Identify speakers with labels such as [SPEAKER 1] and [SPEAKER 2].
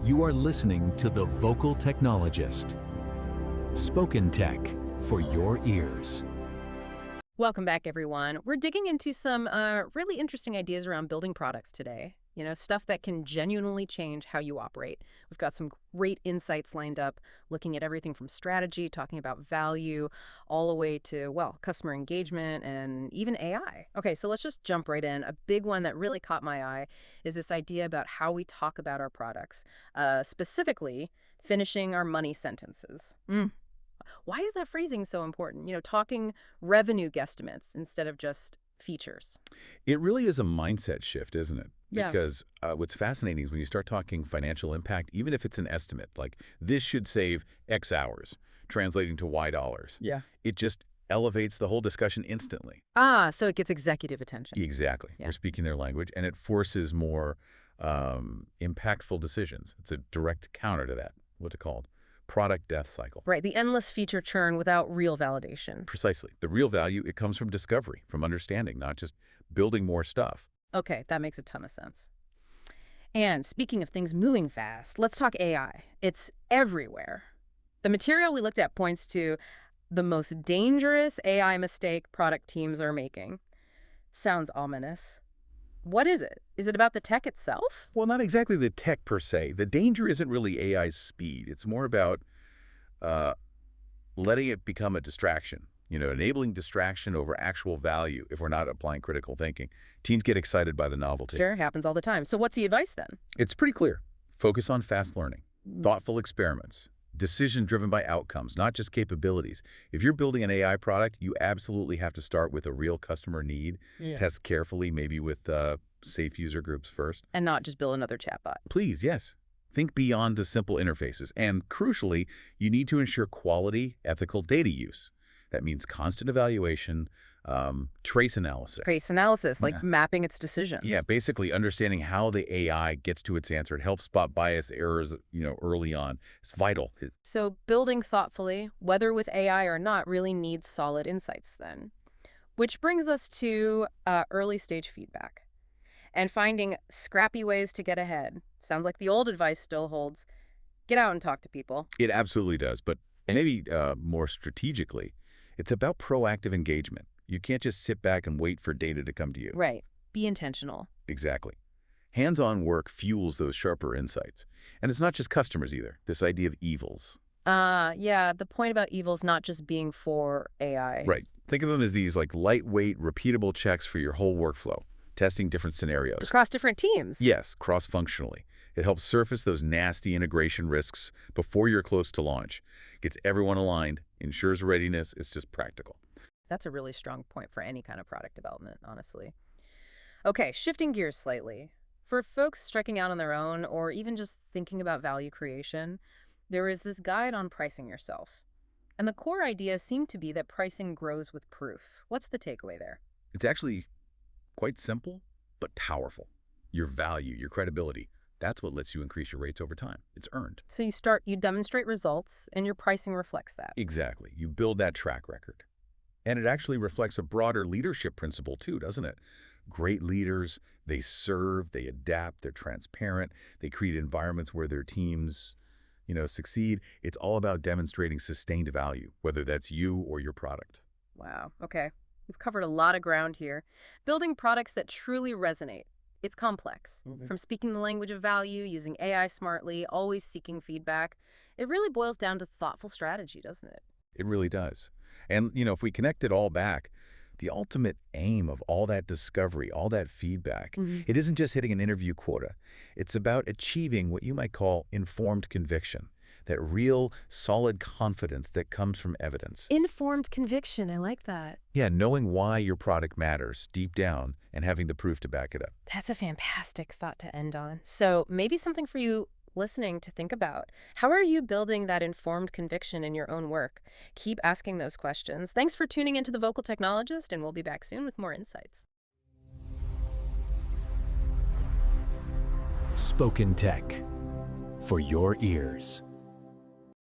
[SPEAKER 1] You are listening to The Vocal Technologist. Spoken tech for your ears.
[SPEAKER 2] Welcome back, everyone. We're digging into some really interesting ideas around building products today. You know, stuff that can genuinely change how you operate. We've got some great insights lined up, looking at everything from strategy, talking about value, all the way to, well, customer engagement and even AI. Okay, so let's just jump right in. A big one that really caught my eye is this idea about how we talk about our products, specifically finishing our money sentences. Why is that phrasing so important? You know, talking revenue guesstimates instead of just features.
[SPEAKER 3] It really is a mindset shift, isn't it?
[SPEAKER 2] Yeah.
[SPEAKER 3] Because what's fascinating is when you start talking financial impact, even if it's an estimate, like this should save X hours, translating to Y dollars.
[SPEAKER 2] Yeah.
[SPEAKER 3] It just elevates the whole discussion instantly.
[SPEAKER 2] So it gets executive attention.
[SPEAKER 3] Exactly.
[SPEAKER 2] Yeah.
[SPEAKER 3] We're speaking their language, and it forces more impactful decisions. It's a direct counter to that, what's it called? Product death cycle.
[SPEAKER 2] Right, the endless feature churn without real validation.
[SPEAKER 3] Precisely. The real value, it comes from discovery, from understanding, not just building more stuff.
[SPEAKER 2] Okay, that makes a ton of sense. And speaking of things moving fast, let's talk AI. It's everywhere. The material we looked at points to the most dangerous AI mistake product teams are making. Sounds ominous. What is it? Is it about the tech itself?
[SPEAKER 3] Well, not exactly the tech per se. The danger isn't really AI's speed. It's more about letting it become a distraction, enabling distraction over actual value if we're not applying critical thinking. Teens get excited by the novelty.
[SPEAKER 2] Sure, happens all the time. So what's the advice then?
[SPEAKER 3] It's pretty clear. Focus on fast learning, thoughtful experiments, decision driven by outcomes, not just capabilities. If you're building an AI product, you absolutely have to start with a real customer need, test carefully, maybe with safe user groups first.
[SPEAKER 2] And not just build another chatbot.
[SPEAKER 3] Please, yes. Think beyond the simple interfaces. And crucially, you need to ensure quality, ethical data use. That means constant evaluation, trace analysis.
[SPEAKER 2] Trace analysis, like mapping its decisions.
[SPEAKER 3] Yeah, basically understanding how the AI gets to its answer. It helps spot bias errors, early on. It's vital.
[SPEAKER 2] So building thoughtfully, whether with AI or not, really needs solid insights then. Which brings us to early stage feedback and finding scrappy ways to get ahead. Sounds like the old advice still holds. Get out and talk to people.
[SPEAKER 3] It absolutely does, but maybe more strategically, it's about proactive engagement. You can't just sit back and wait for data to come to you.
[SPEAKER 2] Right. Be intentional.
[SPEAKER 3] Exactly. Hands-on work fuels those sharper insights. And it's not just customers either. This idea of evals.
[SPEAKER 2] Yeah, the point about evals not just being for AI.
[SPEAKER 3] Right. Think of them as these lightweight, repeatable checks for your whole workflow, testing different scenarios.
[SPEAKER 2] Across different teams.
[SPEAKER 3] Yes, cross-functionally. It helps surface those nasty integration risks before you're close to launch. Gets everyone aligned, ensures readiness. It's just practical.
[SPEAKER 2] That's a really strong point for any kind of product development, honestly. Okay, shifting gears slightly. For folks striking out on their own or even just thinking about value creation, there is this guide on pricing yourself. And the core idea seemed to be that pricing grows with proof. What's the takeaway there?
[SPEAKER 3] It's actually quite simple, but powerful. Your value, your credibility, that's what lets you increase your rates over time. It's earned.
[SPEAKER 2] So you demonstrate results, and your pricing reflects that.
[SPEAKER 3] Exactly. You build that track record. And it actually reflects a broader leadership principle too, doesn't it? Great leaders, they serve, they adapt, they're transparent, they create environments where their teams, succeed. It's all about demonstrating sustained value, whether that's you or your product.
[SPEAKER 2] Wow. Okay. We've covered a lot of ground here. Building products that truly resonate. It's complex. From speaking the language of value, using AI smartly, always seeking feedback. It really boils down to thoughtful strategy, doesn't it?
[SPEAKER 3] It really does. And, if we connect it all back, the ultimate aim of all that discovery, all that feedback, it isn't just hitting an interview quota. It's about achieving what you might call informed conviction, that real, solid confidence that comes from evidence.
[SPEAKER 2] Informed conviction. I like that.
[SPEAKER 3] Yeah, knowing why your product matters deep down and having the proof to back it up.
[SPEAKER 2] That's a fantastic thought to end on. So maybe something for you listening to think about. How are you building that informed conviction in your own work? Keep asking those questions. Thanks for tuning into The Vocal Technologist, and we'll be back soon with more insights.
[SPEAKER 1] Spoken tech for your ears.